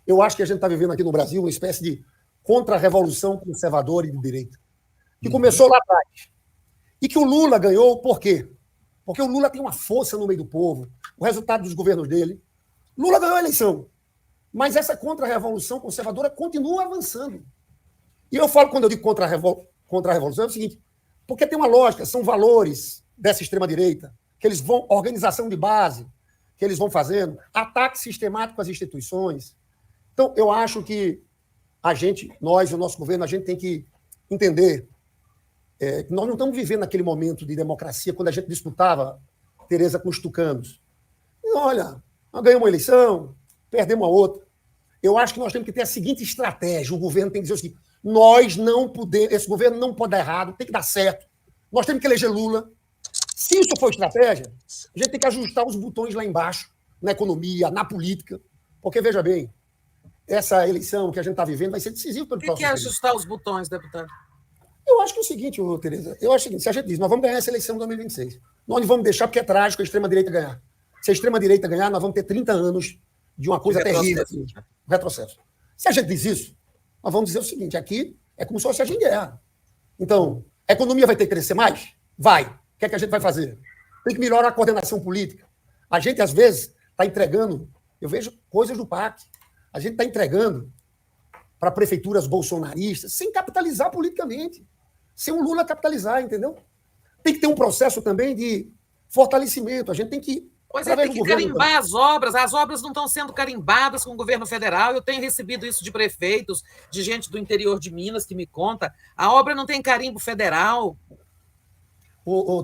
Eu acho que a gente está vivendo aqui no Brasil uma espécie de contra-revolução conservadora e de direita, que começou lá atrás. E que o Lula ganhou por quê? Porque o Lula tem uma força no meio do povo, o resultado dos governos dele. Lula ganhou a eleição, mas essa contra-revolução conservadora continua avançando. E eu falo, quando eu digo contra-revolução, é o seguinte, porque tem uma lógica, são valores dessa extrema-direita, que eles vão, organização de base, que eles vão fazendo, ataque sistemático às instituições. Então, eu acho que a gente, nós, o nosso governo, a gente tem que entender que nós não estamos vivendo naquele momento de democracia, quando a gente disputava, Tereza, com os tucanos. E olha, nós ganhamos uma eleição, perdemos a outra. Eu acho que nós temos que ter a seguinte estratégia, o governo tem que dizer o seguinte, nós não podemos, esse governo não pode dar errado, tem que dar certo. Nós temos que eleger Lula. Se isso for estratégia, a gente tem que ajustar os botões lá embaixo, na economia, na política, porque, veja bem, essa eleição que a gente está vivendo vai ser decisiva para o próximo. O que é ajustar os botões, deputado? Eu acho que é o seguinte, Tereza, eu acho o seguinte, se a gente diz, nós vamos ganhar essa eleição em 2026, nós não vamos deixar porque é trágico a extrema-direita ganhar. Se a extrema-direita ganhar, nós vamos ter 30 anos de uma coisa terrível. Assim, retrocesso. Se a gente diz isso, nós vamos dizer o seguinte, aqui é como se fosse a gente guerra. Então, a economia vai ter que crescer mais? Vai. O que é que a gente vai fazer? Tem que melhorar a coordenação política. A gente, às vezes, está entregando, eu vejo coisas do PAC, a gente está entregando para prefeituras bolsonaristas sem capitalizar politicamente, sem o Lula capitalizar, entendeu? Tem que ter um processo também de fortalecimento. A gente tem que... Pois é, tem que carimbar as obras não estão sendo carimbadas com o governo federal. Eu tenho recebido isso de prefeitos, de gente do interior de Minas que me conta. A obra não tem carimbo federal.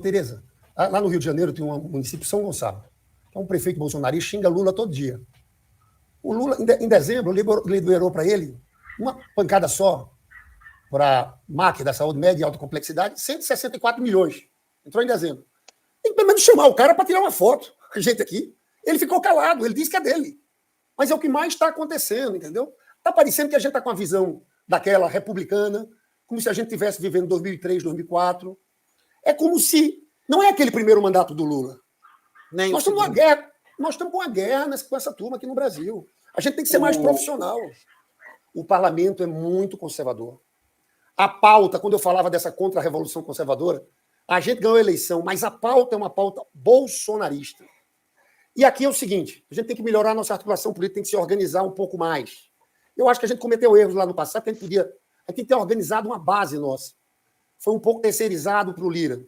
Tereza, lá no Rio de Janeiro tem um município, São Gonçalo, que é um prefeito bolsonarista, xinga Lula todo dia. O Lula, em dezembro, liberou para ele uma pancada só para a máquina da saúde média e alta complexidade, 164 milhões. Entrou em dezembro. Tem que pelo menos chamar o cara para tirar uma foto. A gente aqui. Ele ficou calado, ele disse que é dele. Mas é o que mais está acontecendo, entendeu? Está parecendo que a gente está com a visão daquela republicana, como se a gente estivesse vivendo 2003, 2004. É como se... Não é aquele primeiro mandato do Lula. Nem nós estamos numa guerra. Nós estamos com uma guerra com essa turma aqui no Brasil. A gente tem que ser mais profissional. O parlamento é muito conservador. A pauta, quando eu falava dessa contra-revolução conservadora, a gente ganhou a eleição, mas a pauta é uma pauta bolsonarista. E aqui é o seguinte, a gente tem que melhorar a nossa articulação política, tem que se organizar um pouco mais. Eu acho que a gente cometeu erros lá no passado, que a gente tem que ter organizado uma base nossa. Foi um pouco terceirizado para o Lira.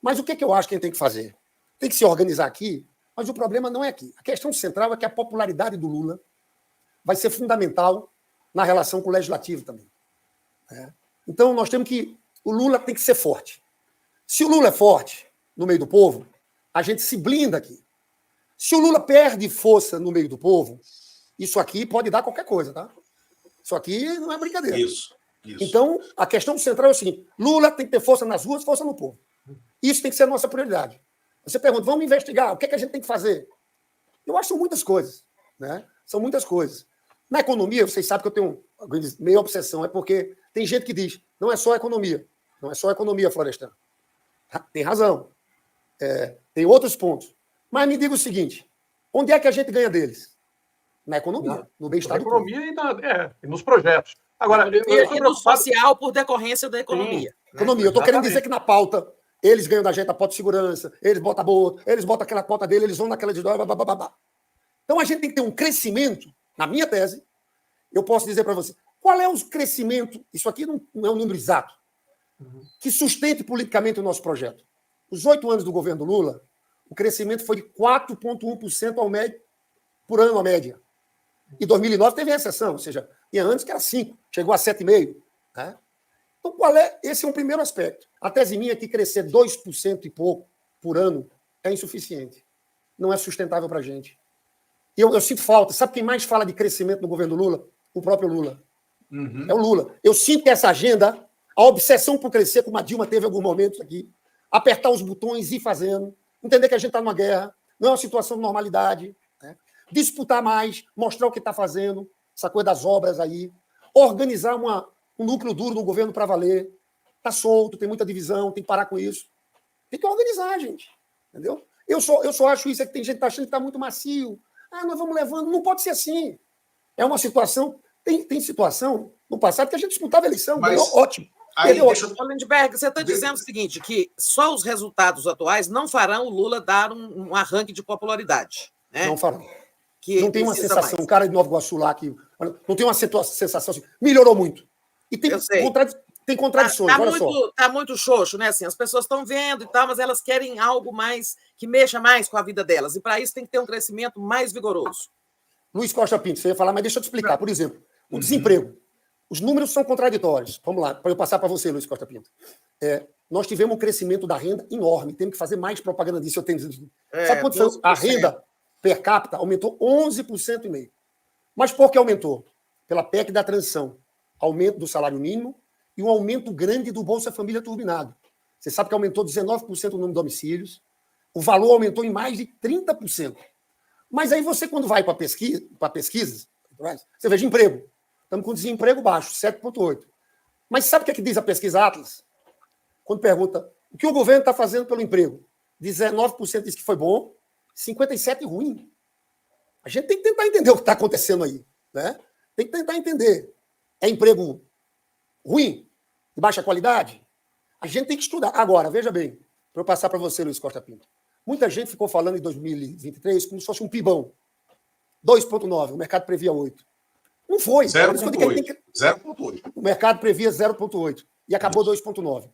Mas o que eu acho que a gente tem que fazer? Tem que se organizar aqui, mas o problema não é aqui. A questão central é que a popularidade do Lula vai ser fundamental na relação com o Legislativo também. Então, nós temos que... O Lula tem que ser forte. Se o Lula é forte no meio do povo, a gente se blinda aqui. Se o Lula perde força no meio do povo, isso aqui pode dar qualquer coisa, tá? Isso aqui não é brincadeira. Isso. Então, a questão central é o seguinte, Lula tem que ter força nas ruas, força no povo. Isso tem que ser a nossa prioridade. Você pergunta, vamos investigar, o que é que a gente tem que fazer? Eu acho que são muitas coisas, né? São muitas coisas. Na economia, vocês sabem que eu tenho meio obsessão, é porque tem gente que diz, não é só economia, não é só economia, Florestan. Tem razão. Tem outros pontos. Mas me diga o seguinte, onde é que a gente ganha deles? Na economia, no bem-estar do povo. Na economia e nos projetos. Agora, e no social por decorrência da economia. Né? Economia. Eu estou querendo dizer que na pauta eles ganham da gente a pauta de segurança, eles botam a boa, eles botam aquela pauta dele, eles vão naquela de... Então a gente tem que ter um crescimento, na minha tese, eu posso dizer para você, qual é o crescimento, isso aqui não é um número exato, que sustente politicamente o nosso projeto. Os 8 anos do governo Lula, o crescimento foi de 4,1% por ano, a média. Em 2009 teve recessão, ou seja, tinha anos que era 5%, chegou a 7,5%. Né? Então, esse é um primeiro aspecto. A tese minha é que crescer 2% e pouco por ano é insuficiente. Não é sustentável para a gente. E eu sinto falta. Sabe quem mais fala de crescimento no governo Lula? O próprio Lula. É o Lula. Eu sinto que essa agenda, a obsessão por crescer, como a Dilma teve em alguns momentos aqui, apertar os botões e ir fazendo, entender que a gente está numa guerra, não é uma situação de normalidade, né? Disputar mais, mostrar o que está fazendo, essa coisa das obras aí, organizar um núcleo duro no governo para valer. Está solto, tem muita divisão, tem que parar com isso. Tem que organizar, gente. Entendeu? Eu só acho isso, é que tem gente que está achando que está muito macio. Nós vamos levando. Não pode ser assim. É uma situação... Tem situação no passado que a gente disputava a eleição, ganhou, ótimo. Aí, Ô, Lindbergh, você está dizendo o seguinte, que só os resultados atuais não farão o Lula dar um arranque de popularidade. Né? Não farão. Que não tem uma sensação, mais. o cara de Nova Iguaçu lá, que não tem uma sensação assim, melhorou muito. E tem, tem contradições, olha só. Está muito xoxo, né? Assim, as pessoas estão vendo e tal, mas elas querem algo mais que mexa mais com a vida delas. E para isso tem que ter um crescimento mais vigoroso. Luiz Costa Pinto, você ia falar, mas deixa eu te explicar. Por exemplo, o desemprego. Os números são contraditórios. Vamos lá, para eu passar para você, Luiz Costa Pinto. Nós tivemos um crescimento da renda enorme. Temos que fazer mais propaganda disso. Sabe quanto foi? A renda per capita aumentou 11,5%. Mas por que aumentou? Pela PEC da transição. Aumento do salário mínimo e um aumento grande do Bolsa Família turbinado. Você sabe que aumentou 19% o número de domicílios. O valor aumentou em mais de 30%. Mas aí você, quando vai para pesquisas, você vê de emprego. Estamos com desemprego baixo, 7,8%. Mas sabe o que é que diz a pesquisa Atlas? Quando pergunta o que o governo está fazendo pelo emprego, 19% diz que foi bom, 57% ruim. A gente tem que tentar entender o que está acontecendo aí. Né? Tem que tentar entender. É emprego ruim? De baixa qualidade? A gente tem que estudar. Agora, veja bem, para eu passar para você, Luiz Costa Pinto. Muita gente ficou falando em 2023 como se fosse um pibão. 2,9%, o mercado previa 8%. Não foi. 0,8%. O mercado previa 0,8% e acabou 2,9%.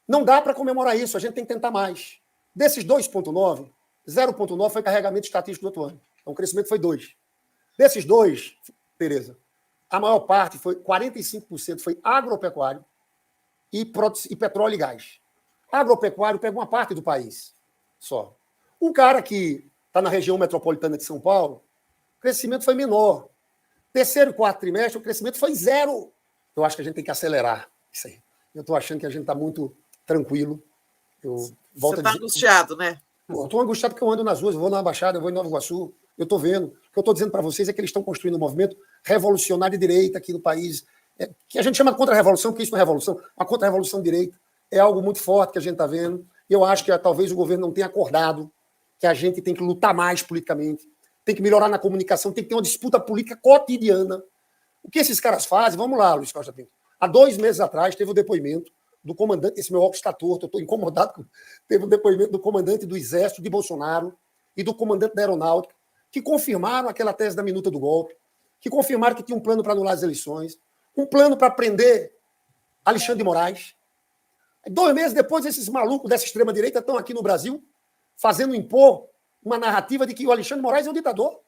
Não dá para comemorar isso, a gente tem que tentar mais. Desses 2,9%, 0,9% foi carregamento estatístico do outro ano. Então o crescimento foi 2%. Desses 2%, Tereza, a maior parte, 45%, foi agropecuário e petróleo e gás. Agropecuário pega uma parte do país só. O cara que está na região metropolitana de São Paulo, o crescimento foi menor. Terceiro e quarto trimestre, o crescimento foi 0%. Eu acho que a gente tem que acelerar isso aí. Eu estou achando que a gente está muito tranquilo. Você está angustiado, né? Eu estou angustiado porque eu ando nas ruas, eu vou na Baixada, eu vou em Nova Iguaçu, eu estou vendo. O que eu estou dizendo para vocês é que eles estão construindo um movimento revolucionário de direita aqui no país, que a gente chama de contra-revolução, porque isso não é revolução. A contra-revolução de direita é algo muito forte que a gente está vendo. E eu acho que talvez o governo não tenha acordado que a gente tem que lutar mais politicamente, tem que melhorar na comunicação, tem que ter uma disputa política cotidiana. O que esses caras fazem? Vamos lá, Luiz Costa Pinto. Há 2 meses atrás teve o depoimento do comandante, esse meu óculos está torto, eu estou incomodado, teve o depoimento do comandante do Exército de Bolsonaro e do comandante da Aeronáutica, que confirmaram aquela tese da minuta do golpe, que confirmaram que tinha um plano para anular as eleições, um plano para prender Alexandre de Moraes. 2 meses depois, esses malucos dessa extrema-direita estão aqui no Brasil fazendo impor uma narrativa de que o Alexandre de Moraes é um ditador.